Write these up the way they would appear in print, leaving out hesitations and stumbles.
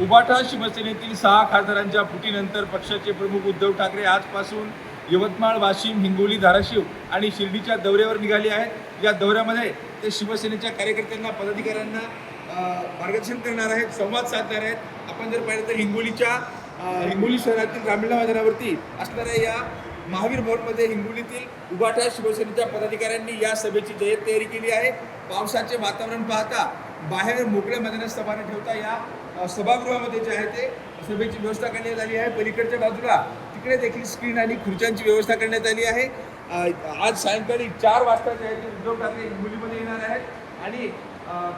उबाटा शिवसेनेतील 6 खासदारांच्या फुटीनंतर पक्षाचे प्रमुख उद्धव ठाकरे आजपासून यवतमाळ, वाशिम, हिंगोली, धाराशिव आणि शिर्डीच्या दौऱ्यावर निघाले आहेत। या दौऱ्यामध्ये ते शिवसेनेच्या कार्यकर्त्यांना, पदाधिकाऱ्यांना मार्गदर्शन करणार आहेत, संवाद साधणार आहेत। आपण जर पाहिलं तर हिंगोली शहरातील रामलीला मैदानावरती असणाऱ्या या महावीर भवनमध्ये हिंगोलीतील उबाटा शिवसेनेच्या पदाधिकाऱ्यांनी या सभेची जय्यत तयारी केली आहे। पावसाचे वातावरण पाहता बाहेर मोकळ्या मैदानात सभा न ठेवता या सभागृहामध्ये जे आहे ते सभेची व्यवस्था करण्यात आली आहे। पलीकडच्या बाजूला तिकडे देखील स्क्रीन आणि खुर्च्यांची व्यवस्था करण्यात आली आहे। आज सायंकाळी 4 वाजता जे आहे ते उद्धव ठाकरे हिंगोलीमध्ये येणार आहेत आणि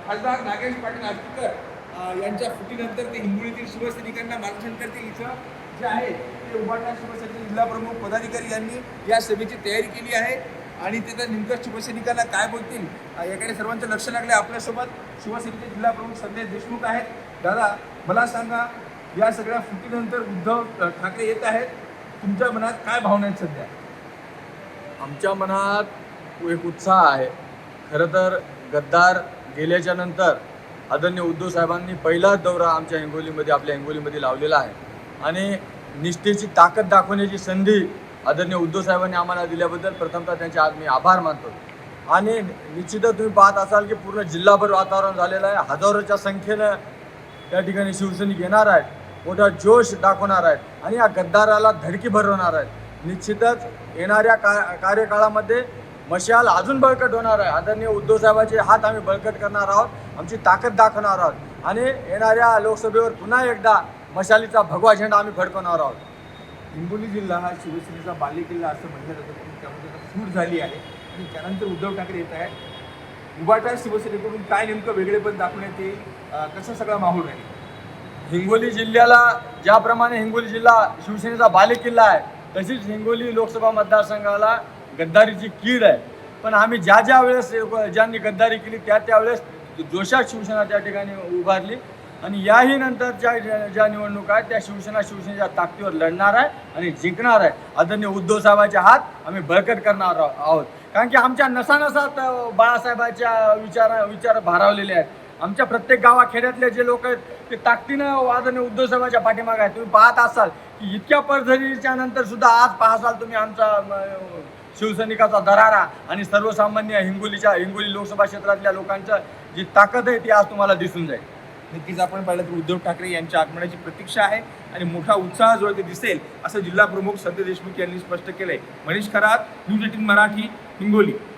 खासदार नागेश पाटील आष्टीकर यांच्या फुटीनंतर ते हिंगोलीतील शिवसैनिकांना मार्गदर्शन करतील। इथं जे आहे ते उबाटा शिवसेनेचे जिल्हा प्रमुख पदाधिकारी यांनी या सभेची तयारी केली आहे आणि ते तर नेमकं शिवसैनिकांना काय बोलतील याकडे सर्वांचं लक्ष लागले। आपल्यासोबत शिवसेनेचे जिल्हा प्रमुख संदेश देशमुख आहेत। दादा, मला सांगा, या सगळ्या फुटीनंतर उद्धव ठाकरे येत आहेत, तुमच्या मनात काय भावना आहेत सध्या? आमच्या मनात एक उत्साह आहे। खरं तर गद्दार गेल्याच्या नंतर आदरणीय उद्धव साहेबांनी पहिलाच दौरा आमच्या आपल्या हिंगोलीमध्ये लावलेला आहे आणि निष्ठेची ताकद दाखवण्याची संधी आदरणीय उद्धव साहेबांनी आम्हाला दिल्याबद्दल प्रथमतः त्यांचे आज मी आभार मानतो। आणि निश्चितच तुम्ही पाहत असाल की पूर्ण जिल्हाभर वातावरण झालेलं आहे। हजारोच्या संख्येनं त्या ठिकाणी शिवसैनिक येणार आहेत, मोठा जोश दाखवणार आहेत आणि या गद्दाराला धडकी भरवणार आहेत। निश्चितच येणाऱ्या कार्यकाळामध्ये मशाल अजून बळकट होणार आहे। आदरणीय उद्धव साहेबांचे हात आम्ही बळकट करणार आहोत, आमची ताकद दाखवणार आहोत आणि येणाऱ्या लोकसभेवर पुन्हा एकदा मशालीचा भगवा झेंडा आम्ही फडकवणार आहोत। हिंगोली जिल्हा हा शिवसेनेचा बालेकिल्ला असं म्हटलं जातं, पण त्यामध्ये फूट झाली आहे आणि त्यानंतर उद्धव ठाकरे येत आहेत। उबाटा शिवसेनेकडून काय नेमकं वेगळेपण दाखवण्यात येईल, कसा सगळा माहोल राहील? हिंगोली जिल्ह्याला ज्याप्रमाणे हिंगोली जिल्हा शिवसेनेचा बालेकिल्ला आहे, तशीच हिंगोली लोकसभा मतदारसंघाला गद्दारीची कीड आहे। पण आम्ही ज्या वेळेस ज्यांनी गद्दारी केली त्यावेळेस जोशात शिवसेना त्या ठिकाणी उभारली आणि याही नंतरच्या ज्या निवडणुका आहेत त्या शिवसेनेच्या ताकदीवर लढणार आहे आणि जिंकणार आहे। आदरणीय उद्धव साहेबांचे हात आम्ही बळकट करणार आहोत, कारण की आमच्या नसानसात बाळासाहेबांच्या विचार भारावलेले आहेत। आमच्या प्रत्येक गावाखेड्यातले जे लोक आहेत ते ताकदीनं आदरणीय उद्धव साहेबांच्या पाठीमागे आहेत। तुम्ही पाहत असाल की इतक्या पडझडीच्या नंतर सुद्धा आज पाहसाल तुम्ही आमचा शिवसैनिकाचा दरारा आणि सर्वसामान्य हिंगोली लोकसभा क्षेत्रातल्या लोकांचं जी ताकद आहे ती आज तुम्हाला दिसून जाईल। नक्कीच आपण पाहिलं तर उद्धव ठाकरे यांच्या आगमनाची प्रतीक्षा आहे आणि मोठा उत्साह जो ते दिसेल असं जिल्हा प्रमुख संदेश देशमुख यांनी स्पष्ट केलंय। मनीष खरात, न्यूज 18 मराठी, हिंगोली।